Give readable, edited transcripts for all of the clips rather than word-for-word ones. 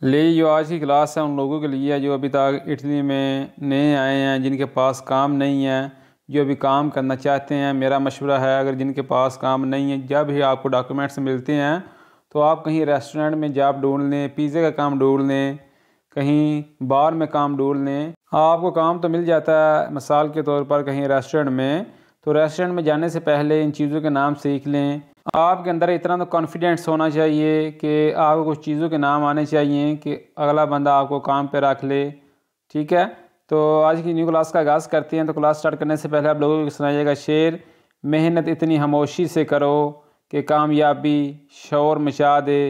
जो आज की क्लास है उन लोगों के लिए है जो अभी तक इटली में नए आए हैं, जिनके पास काम नहीं है, जो अभी काम करना चाहते हैं। मेरा मशवरा है, अगर जिनके पास काम नहीं है, जब भी आपको डॉक्यूमेंट्स मिलते हैं तो आप कहीं रेस्टोरेंट में जॉब ढूंढ लें, पिज़्ज़े का काम ढूंढ लें, कहीं बार में काम ढूंढ लें। आपको काम तो मिल जाता है, मिसाल के तौर पर कहीं रेस्टोरेंट में, तो रेस्टोरेंट में जाने से पहले इन चीज़ों के नाम सीख लें। आपके अंदर इतना तो कॉन्फिडेंस होना चाहिए कि आपको कुछ चीज़ों के नाम आने चाहिए कि अगला बंदा आपको काम पे रख ले। ठीक है, तो आज की न्यू क्लास का आगाज़ करते हैं। तो क्लास स्टार्ट करने से पहले आप लोगों को सुनाइएगा शेर। मेहनत इतनी खामोशी से करो कि कामयाबी शोर मचा दे,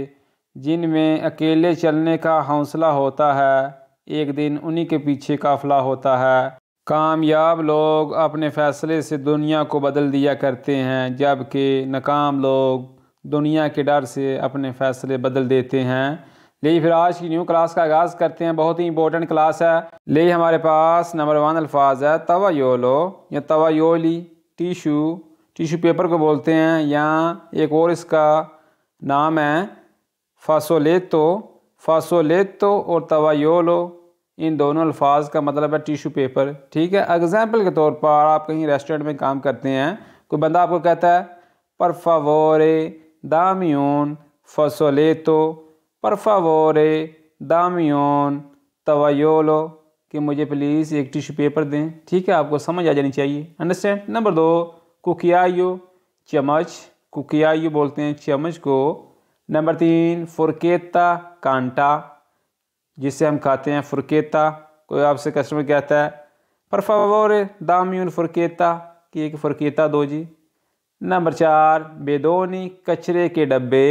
जिनमें अकेले चलने का हौसला होता है, एक दिन उन्हीं के पीछे काफिला होता है। कामयाब लोग अपने फ़ैसले से दुनिया को बदल दिया करते हैं, जबकि नाकाम लोग दुनिया के डर से अपने फ़ैसले बदल देते हैं। ले फिर आज की न्यू क्लास का आगाज़ करते हैं। बहुत ही इंपॉर्टेंट क्लास है। ले हमारे पास नंबर 1 अल्फाज है तवायोलो या तवायोली। टिशू, टिशू पेपर को बोलते हैं, या एक और इसका नाम है फासोलेतो। फासोलेतो और तवायोलो, इन दोनों अल्फाज का मतलब है टिशू पेपर। ठीक है, एग्जाम्पल के तौर पर आप कहीं रेस्टोरेंट में काम करते हैं, कोई बंदा आपको कहता है पर फावोरे दामियोन फसोलेतो, पर फावोरे दामियोन तवायोलो, कि मुझे प्लीज़ एक टिशू पेपर दें। ठीक है, आपको समझ आ जानी चाहिए, अंडरस्टैंड। नंबर 2 कुकियायो, चम्मच। कुकियायो बोलते हैं चम्मच को। नंबर 3 फुरकेता, कांटा जिससे हम खाते हैं, फुरकेता। कोई आपसे कस्टमर कहता है पर फावोर दामियन फुरकेता, कि एक फुरकेता दो जी। नंबर 4 बेदोनी, कचरे के डब्बे।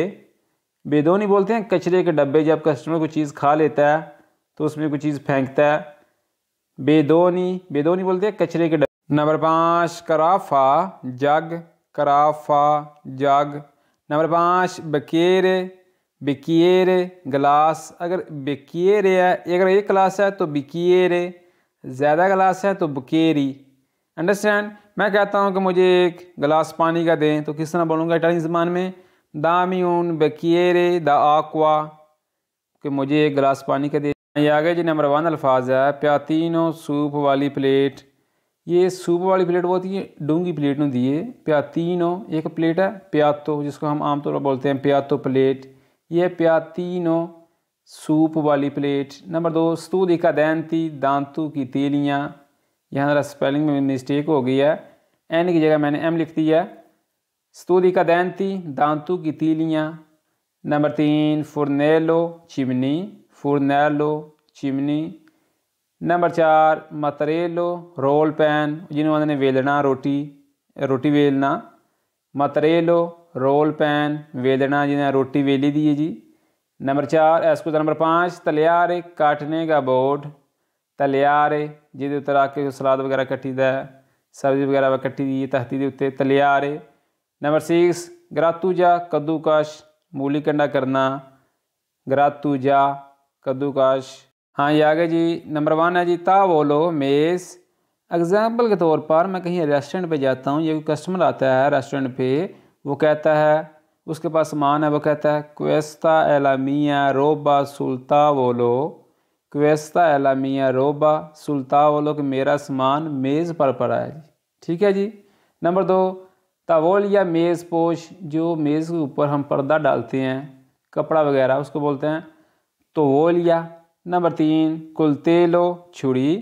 बेदोनी बोलते हैं कचरे के डब्बे, जब कस्टमर कोई चीज़ खा लेता है तो उसमें कोई चीज़ फेंकता है। बेदोनी, बेदोनी बोलते हैं कचरे के डब्बे। नंबर 5 कराफा, जग। कराफा, जग। नंबर 5 बकेरे, बिकिएरे, गिलास। अगर बिकिएरे है, अगर एक गिलास है तो बिकिएरे, ज़्यादा गिलास है तो बुकेरी। अंडरस्टैंड। मैं कहता हूँ कि मुझे एक गिलास पानी का दें, तो किस तरह बोलूँगा इटालियन ज़बान में? दामियून बिकिएरे द आक्वा, कि मुझे एक गिलास पानी का दे। ये आगे जी नंबर 1 अल्फाज है प्यातीनो, सूप वाली प्लेट। ये सूप वाली प्लेट होती है, डूंगी प्लेट नहीं दी है। प्यातीनो एक प्लेट है, प्यातो जिसको हम आमतौर पर बोलते हैं प्यातो प्लेट, ये प्यातीनो सूप वाली प्लेट। नंबर 2 स्तूदी का दैंती, दांतों की तीलियाँ। यहाँ ज़रा स्पेलिंग में मिस्टेक हो गई है, एन की जगह मैंने एम लिख दिया। स्तूदी का दैंती, दांतों की तीलियाँ। नंबर 3 फुरनेलो, चिमनी। फुरनेलो, चिमनी। नंबर 4 मतरेलो, रोल पैन, जिन्होंने वेलना, रोटी वेलना। मतरेलो, रोल पैन, वेलना, जिन्हें रोटी वेली दी है जी। नंबर 4 एस्कुसा। नंबर 5 तलियारे, काटने का बोर्ड। तलियारे जिहदे उत्ते रख के सलाद वगैरह कट्टी दा है, सब्जी वगैरह कट्टी दी है तख्ती के उत्ते, तलियारे। नंबर 6 ग्रातूजा, कद्दूकश, मूली कंडा करना। ग्रातूजा, कद्दूकश। हाँ ये आगे जी नंबर 1 है जी तावोलो, मेज़। एग्जाम्पल के तौर पर मैं कहीं रेस्टोरेंट पे जाता हूँ, ये कोई कस्टमर आता है रेस्टोरेंट पे, वो कहता है, उसके पास सामान है, वो कहता है क्वेस्ता एलामिया रोबा सुल्तावोलो। क्वेस्ता एलामिया रोबा सुल्तावोलो, कि मेरा सामान मेज़ पर पड़ा है जी। ठीक है जी। नंबर 2 तावोलिया, मेज़ पोश, जो मेज़ के ऊपर हम पर्दा डालते हैं, कपड़ा वगैरह, उसको बोलते हैं तोवोलिया। नंबर 3 कुलतेलो, छुरी।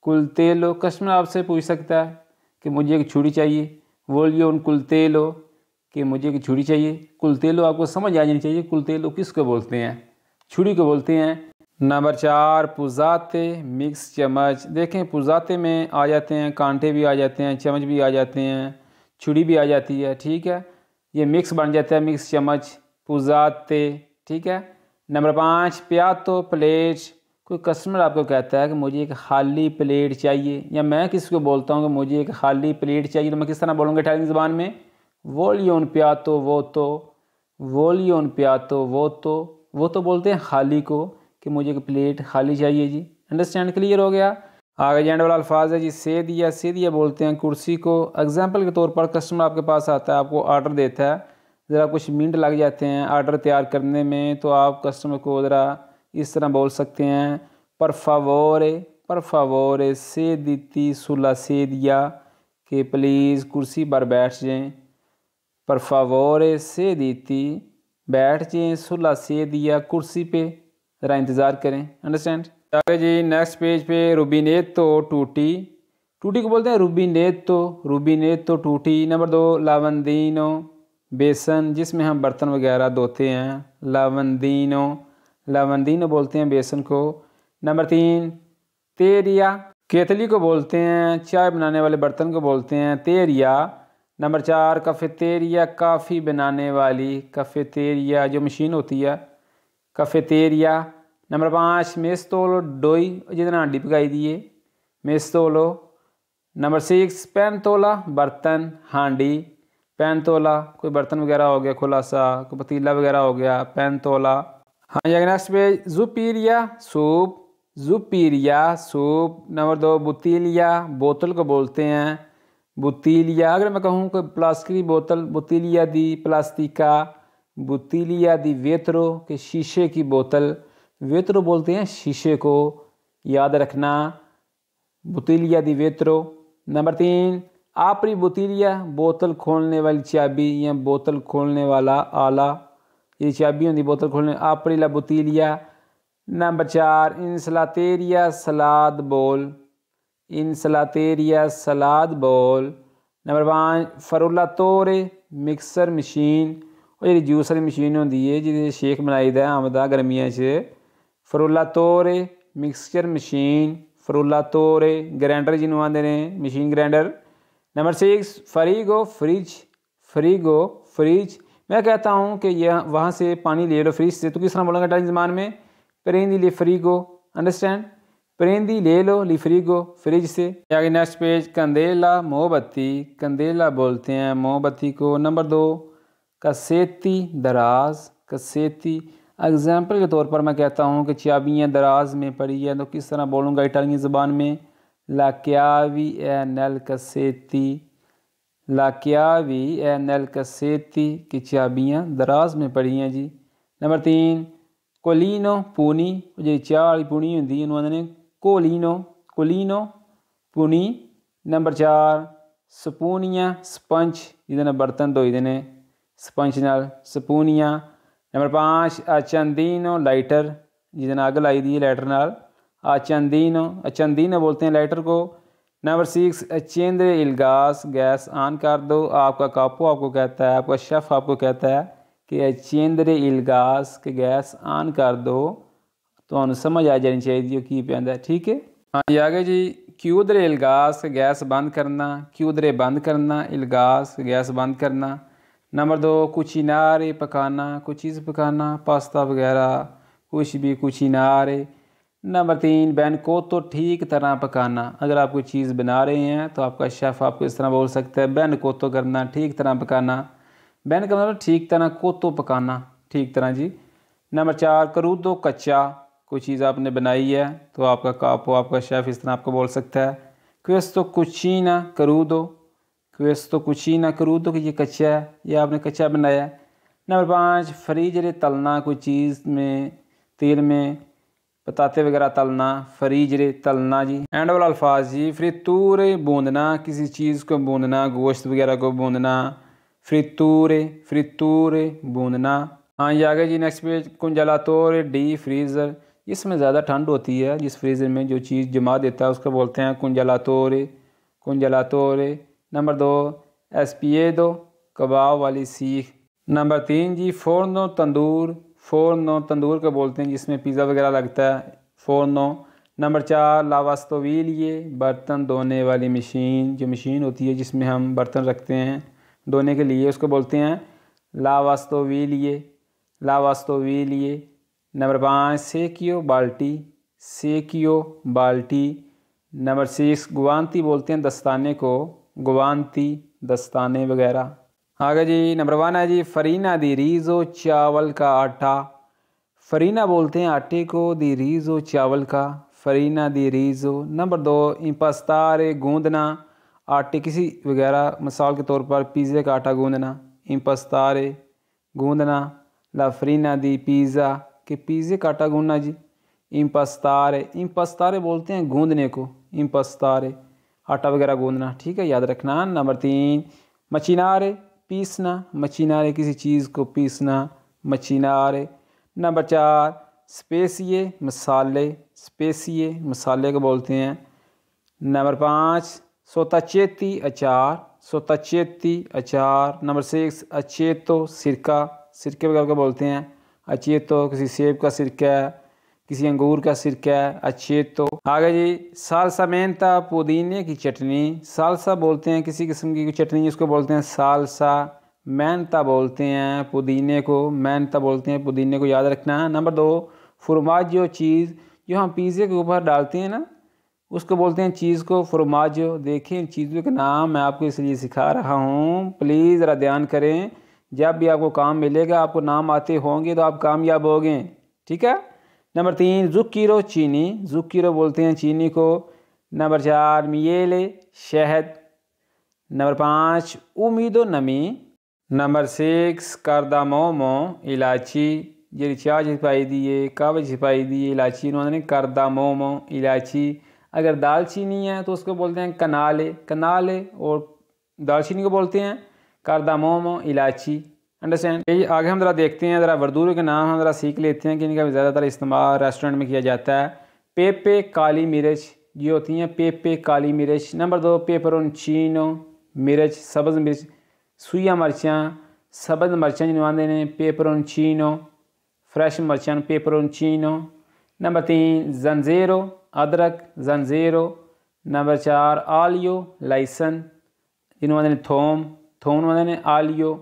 कुलतेलो, कस्टमर आपसे पूछ सकता है कि मुझे एक छुरी चाहिए, बोलिए उन कुलतेलो, कि मुझे एक छुरी चाहिए। कुलतेलो आपको समझ आ जानी चाहिए, कुलतेलो किसको बोलते हैं? छुरी को बोलते हैं। नंबर 4 पुजाते, मिक्स चम्मच। देखें पुजाते में आ जाते हैं कांटे भी आ जाते हैं, चम्मच भी आ जाते हैं, छुरी भी आ जाती है। ठीक है, ये मिक्स बन जाता है मिक्स चम्मच, पुजाते। ठीक है। नंबर 5 प्यातो, प्लेट। कोई कस्टमर आपको कहता है कि मुझे एक खाली प्लेट चाहिए, या मैं किसी को बोलता हूँ कि मुझे एक खाली प्लेट चाहिए, तो मैं किस तरह बोलूँगा इटालियन ज़बान में? वोलियोन प्यातो वोतो। वोलियोन प्यातो वोतो, वो तो बोलते हैं खाली को, कि मुझे एक प्लेट खाली चाहिए जी। अंडरस्टैंड, क्लियर हो गया? आगे जेंड वाला अल्फाज है जी सेदिया। सेदिया बोलते हैं कुर्सी को। एग्जाम्पल के तौर पर कस्टमर आपके पास आता है, आपको ऑर्डर देता है, ज़रा कुछ मिनट लग जाते हैं ऑर्डर तैयार करने में, तो आप कस्टमर को ज़रा इस तरह बोल सकते हैं। पर फावोरे से दीती सुला से दिया कि प्लीज़ कुर्सी पर बैठ जाएं। पर फावोरे से दीती बैठ जाएं, सुला से दिया कुर्सी पे ज़रा इंतज़ार करें। अंडरस्टैंड। आगे जी नेक्स्ट पेज पे रूबिनेतो टूटी, टूटी को बोलते हैं रूबिनेतो टूटी। नंबर 2 लावंदीनो बेसन जिसमें हम बर्तन वगैरह धोते हैं, लावंदीनो बोलते हैं बेसन को। नंबर 3 तेरिया, केतली को बोलते हैं, चाय बनाने वाले बर्तन को बोलते हैं तेरिया। नंबर 4 कफ़ेतेरिया, काफ़ी बनाने वाली कफ़ेतेरिया जो मशीन होती है, कफ़ेतेरिया। नंबर 5 मेस्तोलो डोई जितना हड्डी पकाई दिए, मेस्तोलो। नंबर 6 पैनतोला बर्तन हांडी, पैनतोला कोई बर्तन वगैरह हो गया खुला सा, कोई पतीला वगैरह हो गया, पैनतोला। हाँ जी नेक्स्ट पेज जुपीरिया सूप। नंबर 2 बुतीलिया, बोतल को बोलते हैं बुतीलिया। अगर मैं कहूँ कोई प्लास्टिक की बोतल, बुतीलिया दी प्लास्टिका, बुतीलिया दी वेत्रो के शीशे की बोतल, वेत्रो बोलते हैं शीशे को, याद रखना, बुतीलिया दी वेत्रो। नंबर 3 आपरी बुतीलिया, बोतल खोलने वाली चाबी या बोतल खोलने वाला आला, ये चाबी होती बोतल खोलने, आपरी ला बुतीलिया। नंबर 4 इंसलातेरिया सलाद बोल। नंबर 5 फरुलातोरे मिक्सर मशीन, और जी जूस वाली मशीन होती है जिसे शेक बनाई दा आमदा गर्मियां च, फरुलातोरे मिक्सचर मशीन, फरुलातोरे ग्राइंडर जिन्हों आते हैं मशीन ग्राइंडर। Number 6 fridge. मैं कहता हूँ कि यह वहाँ से पानी ले लो फ्रिज से, तो किस तरह बोलेंगे इटालियन ज़बान में? प्रेंदी ली फ्रिगो, अंडरस्टैंड, प्रेंदी ले लो ली फ्रिगो, फ्रिज से। आगे नेक्स्ट पेज कंदेला मोमबत्ती, कंदेला बोलते हैं मोमबत्ती को। नंबर 2 कसेती दराज, कसेती एग्जाम्पल के तौर पर मैं कहता हूँ कि चाबियाँ दराज में पड़ी है, तो किस तरह बोलूँगा इटालियन ज़बान में? ला chiavi è nel cassetti, की चाबियाँ दराज में पड़ी हैं जी। नंबर 3 कोलिनो पूनी, जी चाह वाली पूनी होंगी उन्होंने कोलिनो पूनी। नंबर 4 स्पूनियाँ स्पंज जिहदे बर्तन धोई दे ने स्पंज नाल, स्पूनियाँ। नंबर 5 अचंदीनो लाइटर जिहदे अग लाई दी है लाइटर नाल, अचंदीनो बोलते हैं लाइटर को। नंबर 6 अचेंद्रे इल गैस ऑन कर दो। आपका कापो आपको कहता है, आपका शेफ़ आपको कहता है कि अचेंद्रे इल के गैस ऑन कर दो, तो समझ आ जानी चाहिए की पैंदा, ठीक है। हाँ जी आगे जी क्यूदरे इल गैस बंद करना, क्यूदरे बंद करना, इल गैस बंद करना। नंबर 2 कुचिनारे पकाना, कुछ चीज़ पकाना, पास्ता वगैरह कुछ भी कुचिनारे। नंबर 3 बैन को तो ठीक तरह पकाना, अगर आप कोई चीज़ बना रहे हैं तो आपका शेफ़ आपको इस तरह बोल सकता है बैन को तो करना, ठीक तरह पकाना। बैन का मतलब ठीक तरह, को तो पकाना ठीक तरह जी। नंबर 4 करूदो कच्चा, कोई चीज़ आपने बनाई है तो आपका कापो आपका शेफ़ इस तरह आपको बोल सकता है क्वेस्तो कुचीना करूदो कि ये कच्चा है, ये आपने कच्चा बनाया है। नंबर 5 फ्रीजरे तलना, कोई चीज़ में तेल में पताते वगैरह तलना, फ्रीजरे तलना जी। एंड वाला अल्फाज जी फ्रितूरे बूंदना, किसी चीज़ को बूंदना, गोश्त वगैरह को बूंदना, फ्रितूरे बूंदना। हाँ ये आगे जी नेक्स्ट पेज कुंजलातोरे डी फ्रीज़र, इसमें ज़्यादा ठंड होती है, जिस फ्रीज़र में जो चीज़ जमा देता है उसको बोलते हैं कुंजलातोरे। नंबर 2 एस्पिएदो कबाब वाली सीख। नंबर 3 जी फोर्नो तंदूर को बोलते हैं जिसमें पिज़्ज़ा वगैरह लगता है, फोर्नो। नंबर 4 लावास्तोविलिये बर्तन धोने वाली मशीन, जो मशीन होती है जिसमें हम बर्तन रखते हैं धोने के लिए, उसको बोलते हैं लावास्तोविलिये। नंबर 5 सेकियो बाल्टी। नंबर 6 गुवांती बोलते हैं दस्ताने को, दस्ताने वगैरह। आगे जी नंबर 1 है जी फरीना दी रीज़ो, चावल का आटा। फरीना बोलते हैं आटे को, दी रीज़ो चावल का, फरीना दी रीज़ो। नंबर 2 इम्पस्तारे गूंदना, आटे किसी वगैरह मिसाल के तौर पर पिज़्ज़े का आटा गूंदना, इम्पस्तारे गूंदना। ला फरीना दी पिज़्ज़ा कि पिज़्ज़े का आटा गूंदना जी। इम्पस्तारे, इम्पस्तारे बोलते हैं गूंदने को, इम्पस्तारे आटा वगैरह गूंदना, ठीक है, याद रखना। नंबर 3 मचीनारे, पीसना, मचीनारे किसी चीज़ को पीसना, मचीनारे। नंबर 4 स्पेसिए, मसाले, स्पेसिए मसाले को बोलते हैं। नंबर 5 सोताचेती, अचार, सोताचेती अचार। नंबर 6 अचेतो, सिरका, सिरके वगैरह को बोलते हैं अचेतो, किसी सेब का सिरका है, किसी अंगूर का सिरका है, अचेतो। आगे जी सालसा मेंता, पुदीने की चटनी, सालसा बोलते हैं किसी किस्म की चटनी, इसको बोलते हैं सालसा। मेंता बोलते हैं पुदीने को, मेंता बोलते हैं पुदीने को, याद रखना। नंबर 2 फॉर्माजो, चीज़ जो हम पिज़्ज़े के ऊपर डालते हैं ना, उसको बोलते हैं चीज़ को फॉर्माजो। देखिए इन चीज़ों के नाम मैं आपको इसलिए सिखा रहा हूँ, प्लीज़ ज़रा ध्यान करें। जब भी आपको काम मिलेगा, आपको नाम आते होंगे तो आप कामयाब होंगे, ठीक है। नंबर 3 ज़ुक्कीरो, चीनी, ज़ुक्कीरो बोलते हैं चीनी को। नंबर 4 मियेले, शहद। नंबर 5 उमीदो, नमी। नंबर 6 कार्दामोमो, इलायची, जी चाह छिपाई दी है, कागज छिपाई दी है, इलायची उन्होंने कार्दामोमो, इलायची। अगर दालचीनी है तो उसको बोलते हैं कनाले, कनाले, और दालचीनी को बोलते हैं कार्दामोमो, इलायची। अंडरस्टैंड। ये आगे हम ज़रा देखते हैं, ज़रा वर्दूरों के नाम हम ज़रा सीख लेते हैं कि इनका ज़्यादातर इस्तेमाल रेस्टोरेंट में किया जाता है। पेपे, काली मिर्च, ये होती हैं पेपे, काली मिर्च। नंबर 2 पेपरोनचीनो, मिर्च, सब्ज़ मिर्च, सुइया मर्चां, सब्ज़ मर्चां जिन्होंने ने पेपरोनचीनो, फ्रेश मर्चां, पेपरोनचीनो। नंबर 3 जंजेरो, अदरक, जंजेरो। नंबर 4 आलियो, लाइसन, जिन्होंने थोम, थोम उन्होंने आलियो।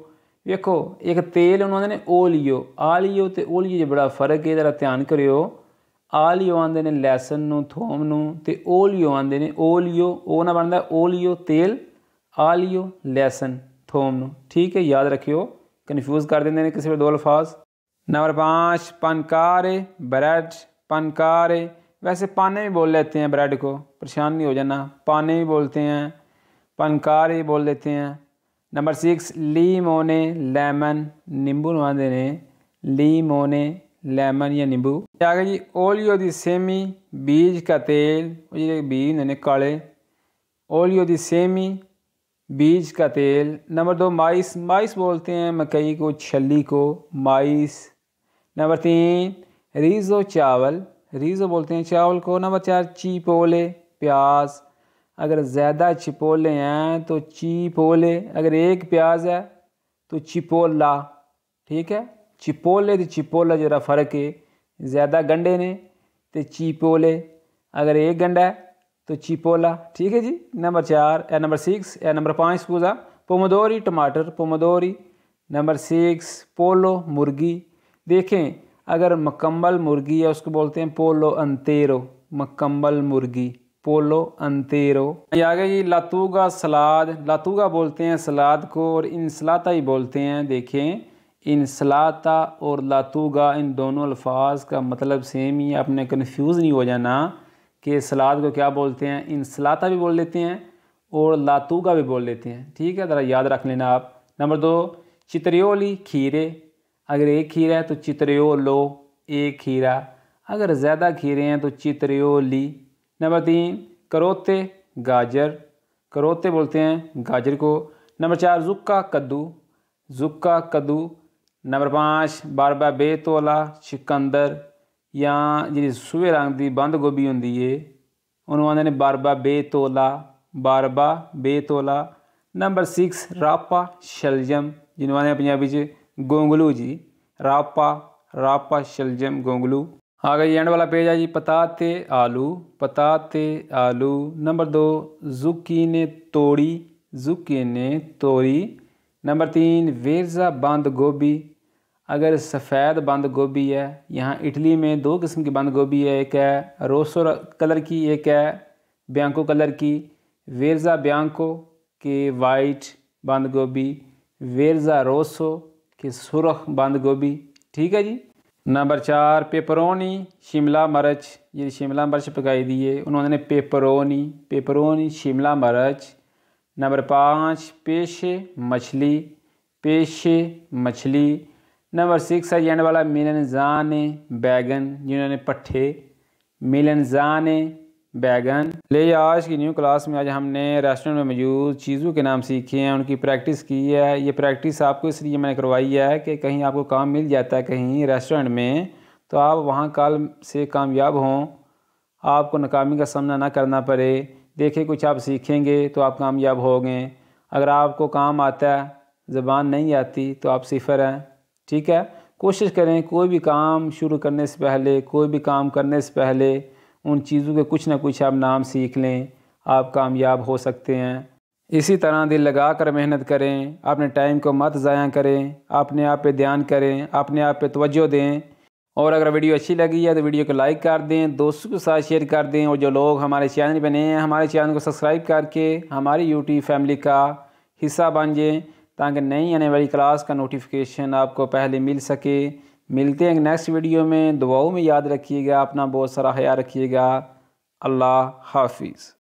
देखो एक तेल उन्होंने ओलियो, आलियो ते ओलियो बड़ा फर्क है, जरा ध्यान करियो। आलियो आंदे ने लहसन नूं, थोम नूं, ते ओलियो आंदे ने ओलियो, ओ ना बनता ओलियो तेल, आलियो लहसन थोम नूं, ठीक है, याद रखियो, कन्फ्यूज़ कर देंगे किसी भी दो अल्फाज। नंबर 5 पनकारे, ब्रेड, पनकारे, वैसे पाने भी बोल लेते हैं ब्रेड को, परेशान नहीं हो जाना, पाने भी बोलते हैं, पनकारे बोल देते हैं। नंबर 6 लीमोने, लेमन, नींबू नवादे ने, लीमोने, लेमन या नींबू। आगे जी ओलियो दी सेमी, बीज का तेल, ये बीज ने काले, ओलियो दी सेमी, बीज का तेल। नंबर 2 माइस, माइस बोलते हैं मकई को, छली को, माइस। नंबर 3 रीज़ो, चावल, रीज़ो बोलते हैं चावल को। नंबर 4 चीपोले, प्याज, अगर ज़्यादा चिपोले हैं तो चीपोले, अगर एक प्याज है तो चिपोला, ठीक है। चिपोले तो चिपोला जरा फ़र्क है, ज़्यादा गंडे ने तो चीपोले, अगर एक गंडा है तो चिपोला, ठीक है जी। नंबर 4 या नंबर 6 या नंबर 5 स्कूज़ा पोमोदोरी, टमाटर, पोमोदोरी। नंबर 6 पोलो, मुर्गी। देखें अगर मकम्मल मुर्गी है उसको बोलते हैं पोलो अंतेरो, मकम्मल मुर्गी, पोलो अंतेरो। आगे जी लातूगा, सलाद, लातूगा बोलते हैं सलाद को, और इंसलाता ही बोलते हैं। देखें इंसलाता और लातूगा, इन दोनों अल्फाज का मतलब सेम ही है, आपने कन्फ्यूज़ नहीं हो जाना कि सलाद को क्या बोलते हैं। इंसलाता भी बोल देते हैं और लातूगा भी बोल देते हैं, ठीक है, ज़रा याद रख लेना आप। नंबर 2 चित्रियोली, खीरे, अगर एक खीरा है तो चित्रियोलो, एक खीरा, अगर ज़्यादा खीरे हैं तो चित्रियोली। नंबर 3 करोते, गाजर, करोते बोलते हैं गाजर को। नंबर 4 जुक्का, कद्दू, जुक्का, कद्दू। नंबर 5 बारबा बेतोला, चिकंदर, या जी सूहे रंग की बंद गोभी होंगी है उन्होंने ने बारबा बेतोला, बारबा बेतोला। नंबर 6 रापा, शलजम, जिन्होंने पंजाबी च गोंगलू जी, रापा, रापा शलजम, गोंगलू। आगे एंड वाला पेज है जी पताते, आलू, पताते, आलू। नंबर 2 जुकीने, तोड़ी, जुकीने, तोड़ी। नंबर 3 वेरज़ा, बंद गोभी, अगर सफ़ेद बंद गोभी है, यहाँ इटली में 2 किस्म की बंद गोभी है, एक है रोसो कलर की, एक है बियांको कलर की। वेरज़ा बियांको के वाइट बंद गोभी, वेरज़ा रोसो के सुरख बंद गोभी, ठीक है जी। नंबर 4 पेपरोनी, शिमला मिर्च, ये शिमला मिर्च पकाई दी है उन्होंने पेपरोनी, पेपरोनी शिमला मिर्च। नंबर 5 पेशे, मछली, पेशे मछली। नंबर 6 है एंड वाला मिलनजान बैगन, जिन्होंने पट्ठे मिलनजान बैगन। ले आज की न्यू क्लास में आज हमने रेस्टोरेंट में मौजूद चीज़ों के नाम सीखे हैं, उनकी प्रैक्टिस की है। ये प्रैक्टिस आपको इसलिए मैंने करवाई है कि कहीं आपको काम मिल जाता है कहीं रेस्टोरेंट में, तो आप वहाँ कल से कामयाब हों, आपको नाकामी का सामना ना करना पड़े। देखिए कुछ आप सीखेंगे तो आप कामयाब होंगे। अगर आपको काम आता है, ज़बान नहीं आती, तो आप सिफर हैं। ठीक है, कोशिश करें कोई भी काम शुरू करने से पहले, कोई भी काम करने से पहले उन चीज़ों के कुछ ना कुछ आप नाम सीख लें, आप कामयाब हो सकते हैं। इसी तरह दिल लगा कर मेहनत करें, अपने टाइम को मत ज़ाया करें, अपने आप पे ध्यान करें, अपने आप पे तवज्जो दें। और अगर वीडियो अच्छी लगी है तो वीडियो को लाइक कर दें, दोस्तों के साथ शेयर कर दें, और जो लोग हमारे चैनल पर नए हैं हमारे चैनल को सब्सक्राइब करके हमारी यूट्यूब फैमिली का हिस्सा बन जाएं, ताकि नई आने वाली क्लास का नोटिफिकेशन आपको पहले मिल सके। मिलते हैं नेक्स्ट वीडियो में। दुआओं में याद रखिएगा, अपना बहुत सारा ख्याल रखिएगा। अल्लाह हाफिज़।